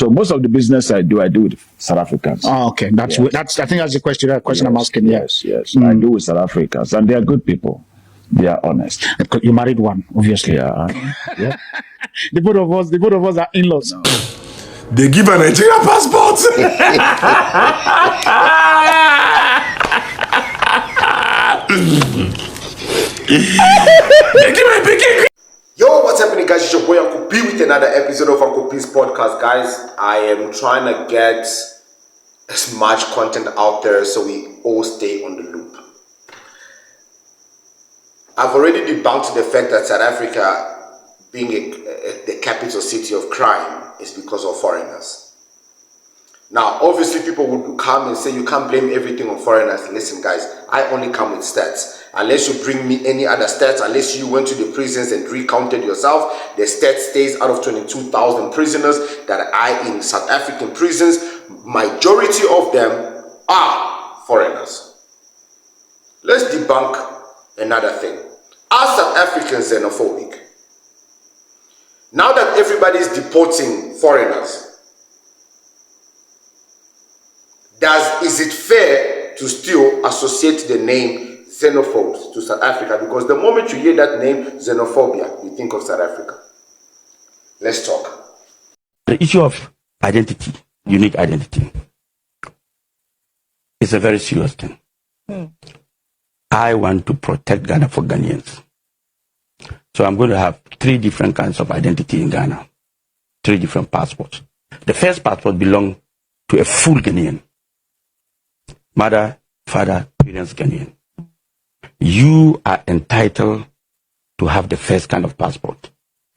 So most of the business I do with South Africans. Oh, okay. I think that's the question I'm asking. Yes. I do with South Africans, and they are good people. They are honest. You married one, obviously. Yeah. The both of us are in-laws. No. They give a Nigeria passport. They give a big. Yo, what's happening, guys? It's your boy Uncle P with another episode of Uncle P's podcast. Guys, I am trying to get as much content out there so we all stay on the loop. I've already debunked the fact that South Africa, being the capital city of crime, is because of foreigners. Now, obviously, people would come and say you can't blame everything on foreigners. Listen, guys, I only come with stats. Unless you bring me any other stats, unless you went to the prisons and recounted yourself, the stat stays out of 22,000 prisoners that are in South African prisons. Majority of them are foreigners. Let's debunk another thing. Are South Africans xenophobic? Now that everybody is deporting foreigners, is it fair to still associate the name xenophobes to South Africa? Because the moment you hear that name, xenophobia, you think of South Africa. Let's talk. The issue of identity, unique identity, is a very serious thing. I want to protect Ghana for Ghanaians. So I'm going to have 3 different kinds of identity in Ghana. 3 different passports. The first passport belongs to a full Ghanaian. Mother, father, parents, Ghanaian. You are entitled to have the first kind of passport.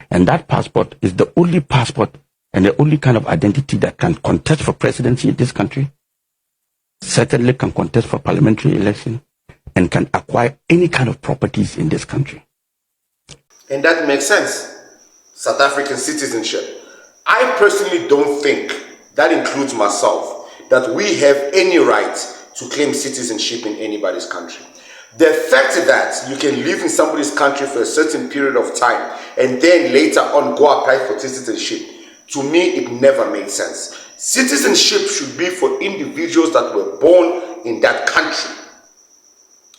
And that passport is the only passport and the only kind of identity that can contest for presidency in this country. Secondly, can contest for parliamentary election and can acquire any kind of properties in this country. And that makes sense. South African citizenship. I personally don't think, that includes myself, that we have any right to claim citizenship in anybody's country. The fact that you can live in somebody's country for a certain period of time and then later on go apply for citizenship, to me it never made sense. Citizenship should be for individuals that were born in that country.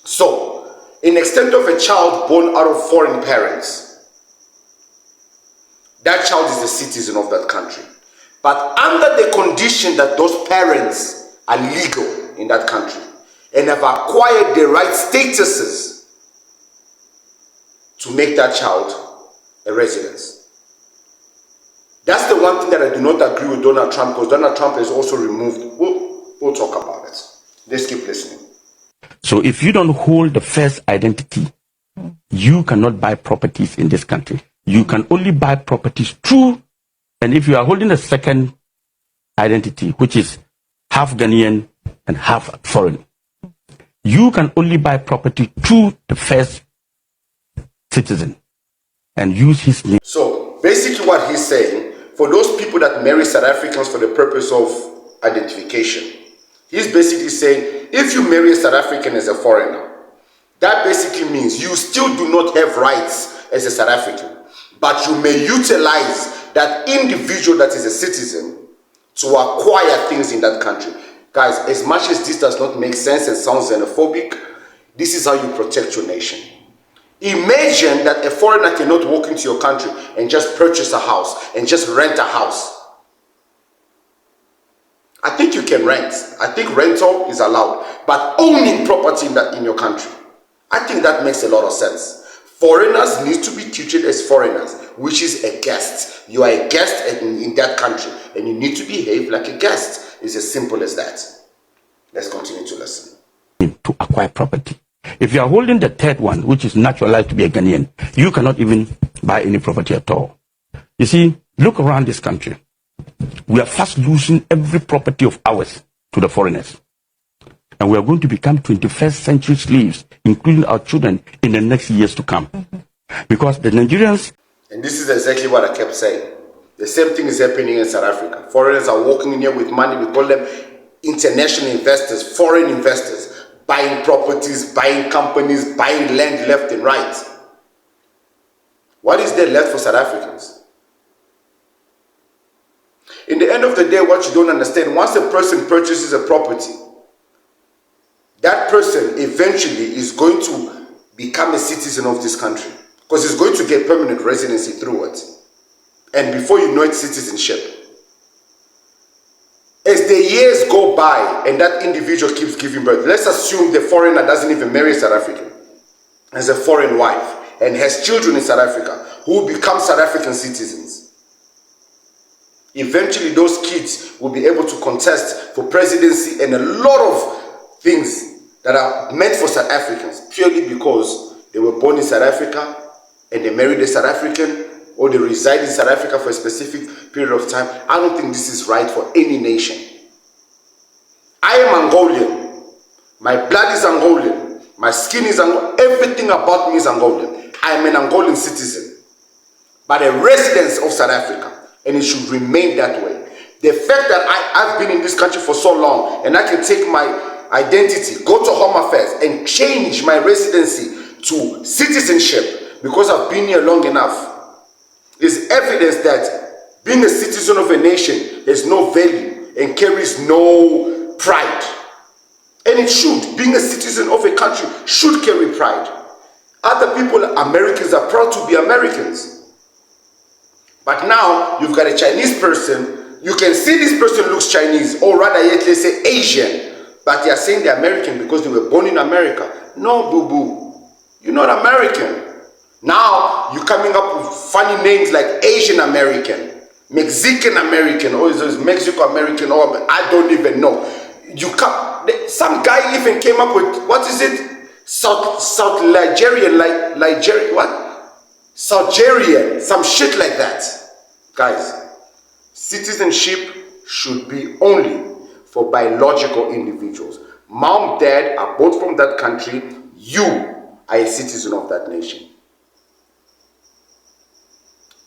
So, in extent of a child born out of foreign parents, that child is a citizen of that country. But under the condition that those parents are legal in that country and have acquired the right statuses to make that child a resident. That's the one thing that I do not agree with Donald Trump, because Donald Trump has also removed. We'll talk about it. Let's keep listening. So if you don't hold the first identity, you cannot buy properties in this country. You can only buy properties through, and if you are holding a second identity, which is half Ghanaian and half foreign, you can only buy property through the first citizen and use his name. So basically what he's saying, for those people that marry South Africans for the purpose of identification, he's basically saying, if you marry a South African as a foreigner, that basically means you still do not have rights as a South African, but you may utilize that individual that is a citizen to acquire things in that country. Guys, as much as this does not make sense and sounds xenophobic, this is how you protect your nation. Imagine that a foreigner cannot walk into your country and just purchase a house and just rent a house. I think you can rent. I think rental is allowed. But owning property in your country, I think that makes a lot of sense. Foreigners need to be treated as foreigners, which is a guest. You are a guest in that country, and you need to behave like a guest. It's as simple as that. Let's continue to listen. To acquire property. If you are holding the third one, which is naturalized to be a Ghanaian, you cannot even buy any property at all. You see, look around this country. We are fast losing every property of ours to the foreigners. And we are going to become 21st century slaves, including our children, in the next years to come. Because the Nigerians... And this is exactly what I kept saying. The same thing is happening in South Africa. Foreigners are walking in here with money. We call them international investors, foreign investors, buying properties, buying companies, buying land left and right. What is there left for South Africans? In the end of the day, what you don't understand, once a person purchases a property, that person eventually is going to become a citizen of this country because he's going to get permanent residency through it. And before you know it, citizenship. As the years go by and that individual keeps giving birth, let's assume the foreigner doesn't even marry a South African, has a foreign wife, and has children in South Africa who become South African citizens. Eventually, those kids will be able to contest for presidency and a lot of things that are meant for South Africans purely because they were born in South Africa and they married a South African, or they reside in South Africa for a specific period of time. I don't think this is right for any nation. I am Angolan. My blood is Angolan. My skin is Angolan. Everything about me is Angolan. I am an Angolan citizen, but a resident of South Africa, and it should remain that way. The fact that I've been in this country for so long and I can take my identity, go to Home Affairs and change my residency to citizenship because I've been here long enough is evidence that being a citizen of a nation has no value and carries no pride. And it should. Being a citizen of a country should carry pride. Other people, Americans, are proud to be Americans. But now you've got a Chinese person, you can see this person looks Chinese, or rather yet let's say Asian, but they are saying they're American because they were born in America. No, boo-boo. You're not American. Now you're coming up with funny names like Asian American, Mexican American, or is it Mexico American, or I don't even know. Some guy even came up with, what is it? South Nigerian, what? Algerian, some shit like that. Guys, citizenship should be only for biological individuals. Mom, dad are both from that country. You are a citizen of that nation.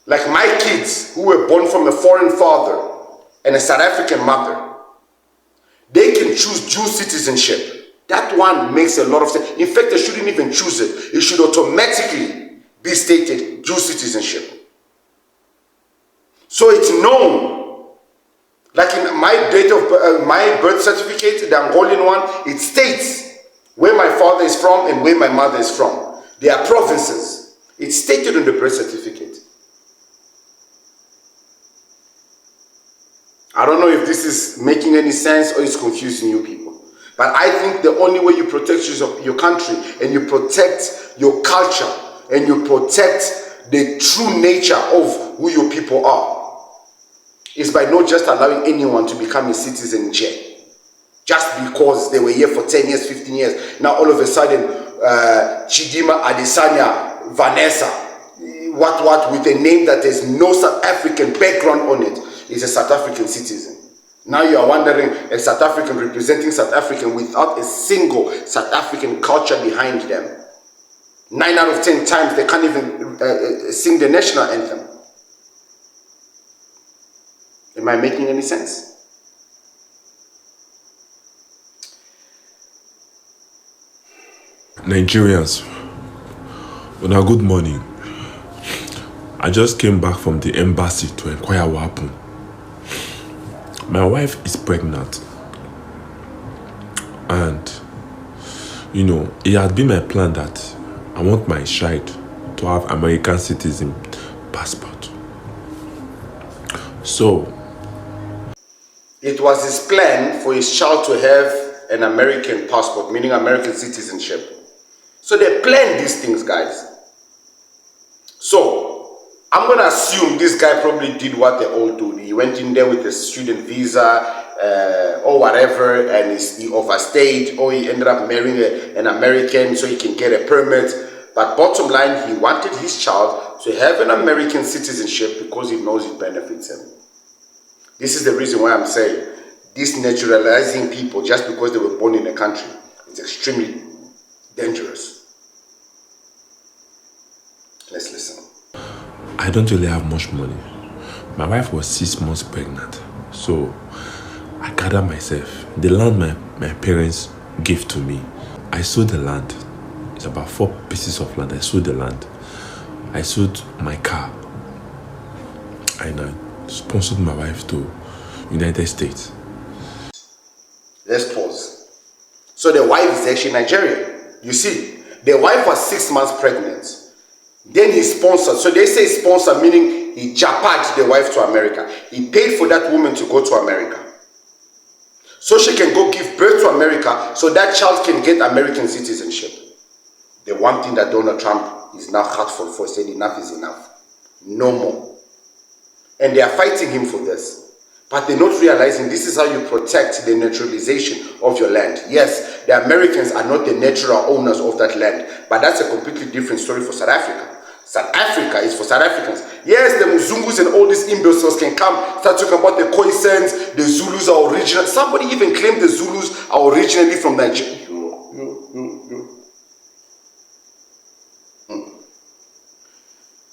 Like my kids who were born from a foreign father and a South African mother, they can choose dual citizenship. That one makes a lot of sense. In fact, they shouldn't even choose it. It should automatically be stated dual citizenship. So it's known. Like in my my birth certificate, the Angolan one, it states where my father is from and where my mother is from. They are provinces. It's stated in the birth certificate. I don't know if this is making any sense or it's confusing you people. But I think the only way you protect your country and you protect your culture and you protect the true nature of who your people are is by not just allowing anyone to become a citizen yet. Just because they were here for 10 years, 15 years. Now all of a sudden, Chidima, Adesanya, Vanessa, what with a name that has no South African background on it, is a South African citizen. Now you are wondering, a South African representing South African without a single South African culture behind them. 9 out of 10 times they can't even sing the national anthem. Am I making any sense? Nigerians, well, good morning. I just came back from the embassy to inquire what happened. My wife is pregnant, and it had been my plan that I want my child to have American citizen passport. So it was his plan for his child to have an American passport, meaning American citizenship. So they planned these things, guys. So I'm going to assume this guy probably did what they all do. He went in there with a student visa or whatever, and he overstayed, or he ended up marrying an American so he can get a permit. But bottom line, he wanted his child to have an American citizenship because he knows it benefits him. This is the reason why I'm saying this naturalizing people just because they were born in a country is extremely dangerous. Let's listen. I don't really have much money. My wife was 6 months pregnant, so I gathered myself. The land my parents gave to me, I sold the land. It's about 4 pieces of land. I sold the land. I sold my car, and I sponsored my wife to United States. Let's pause. So the wife is actually Nigerian. You see, the wife was 6 months pregnant. Then he sponsored. So they say sponsor, meaning he japacked the wife to America. He paid for that woman to go to America, so she can go give birth to America, so that child can get American citizenship. The one thing that Donald Trump is now hurtful for, said enough is enough. No more. And they are fighting him for this. But they're not realizing this is how you protect the naturalization of your land. Yes, the Americans are not the natural owners of that land, but that's a completely different story for South Africa. South Africa is for South Africans. Yes, the Muzungus and all these imbeciles can come, start talking about the Khoisans, the Zulus are original. Somebody even claimed the Zulus are originally from Nigeria.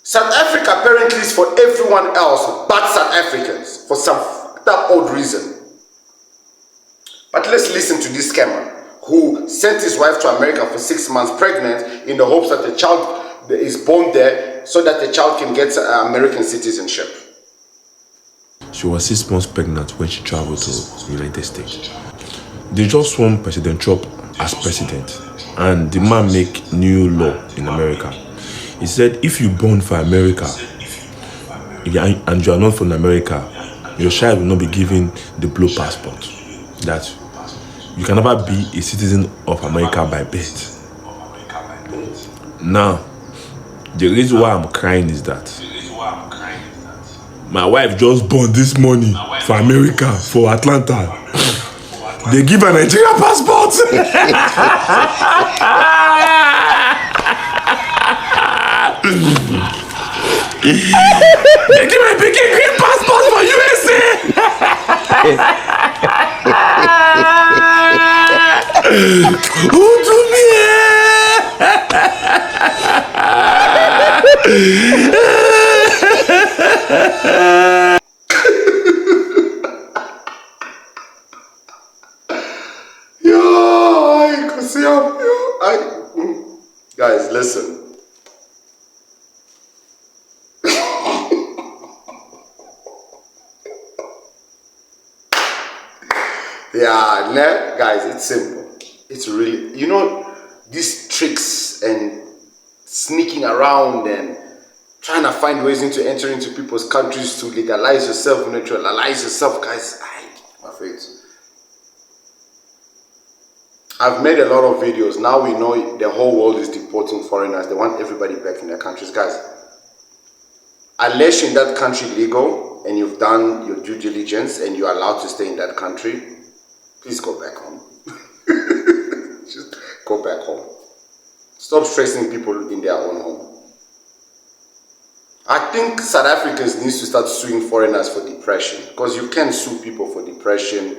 South Africa apparently is for everyone else but South Africans for some that odd reason. But let's listen to this scammer who sent his wife to America for 6 months pregnant in the hopes that the child is born there so that the child can get American citizenship. She was 6 months pregnant when she traveled to the United States. They just sworn President Trump as president, and the man make new law in America. He said if you born for America and you are not from America, your child will not be given the blue passport. That you can never be a citizen of America by birth. Now, the reason why I'm crying is that my wife just born this morning for America, for Atlanta. They give her a Nigeria passport. They give me a big green passport for USA. Who do me? Guys, listen. Yeah, guys, it's simple. It's really, you know, these tricks and sneaking around and trying to find ways into enter into people's countries to legalize yourself, naturalize yourself, guys. My face. I've made a lot of videos. Now we know the whole world is deporting foreigners. They want everybody back in their countries, guys. Unless you're in that country legal and you've done your due diligence and you're allowed to stay in that country, please go back home. Just go back home. Stop stressing people in their own home. I think South Africans need to start suing foreigners for depression, because you can't sue people for depression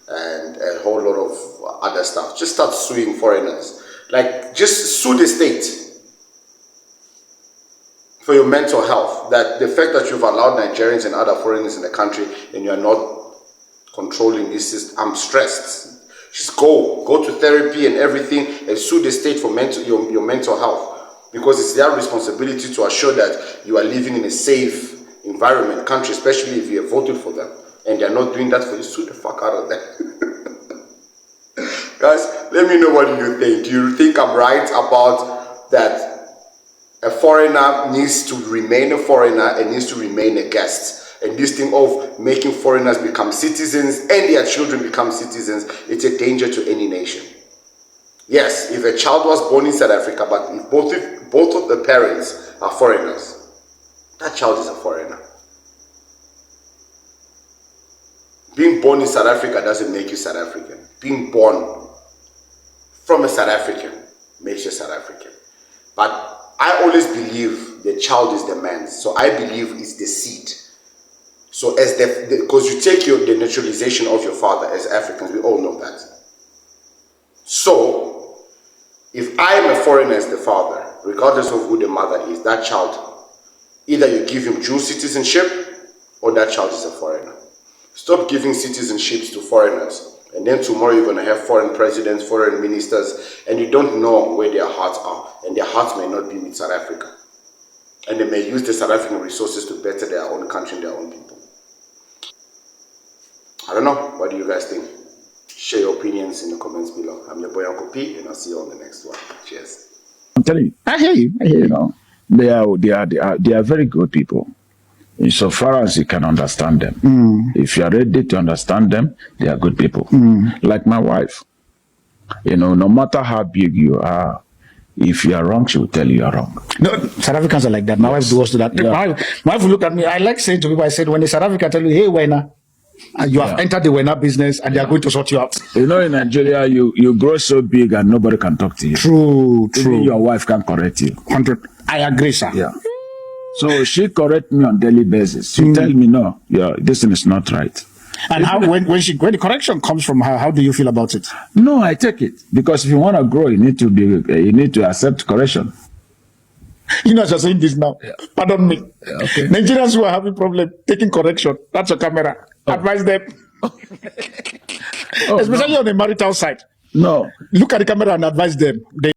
and a whole lot of other stuff. Just start suing foreigners. Like, just sue the state for your mental health. That the fact that you've allowed Nigerians and other foreigners in the country and you're not controlling this system, I'm stressed. Just go to therapy and everything and sue the state for your mental health, because it's their responsibility to assure that you are living in a safe environment, country, especially if you have voted for them and they're not doing that for you. Sue the fuck out of them. Guys, let me know what you think. Do you think I'm right about that a foreigner needs to remain a foreigner and needs to remain a guest? And this thing of making foreigners become citizens and their children become citizens, it's a danger to any nation. Yes, if a child was born in South Africa, but if both of the parents are foreigners, that child is a foreigner. Being born in South Africa doesn't make you South African. Being born from a South African makes you South African. But I always believe the child is the man. So I believe it's the seed. So as because you take the naturalization of your father as Africans, we all know that. So if I am a foreigner as the father, regardless of who the mother is, that child, either you give him dual citizenship or that child is a foreigner. Stop giving citizenships to foreigners, and then tomorrow you're going to have foreign presidents, foreign ministers, and you don't know where their hearts are, and their hearts may not be with South Africa. And they may use the South African resources to better their own country and their own people. I don't know. What do you guys think? Share your opinions in the comments below. I'm your boy Uncle P, and I'll see you on the next one. Cheers. I'm telling you. I hear you. You know, they are very good people. Insofar as you can understand them. If you are ready to understand them, they are good people. Like my wife. You know, no matter how big you are, if you are wrong, she will tell you are wrong. No, South Africans are like that. My wife does that. Yeah. My wife will look at me. I like saying to people, I said, when the South African tell you, hey, Wena, and you have entered the Wena business and they are going to sort you out. You know, in Nigeria, you grow so big and nobody can talk to you. True. Even your wife can correct you. 100. I agree, sir. Yeah. So she correct me on daily basis. She tell me, no, this thing is not right. And how when the correction comes from her, how do you feel about it? No, I take it, because if you want to grow, you need to accept correction. You know, as you're saying this now, pardon me. Okay. Nigerians who are having problem taking correction, that's your camera. Advise them. Especially on the marital side. No. Look at the camera and advise them.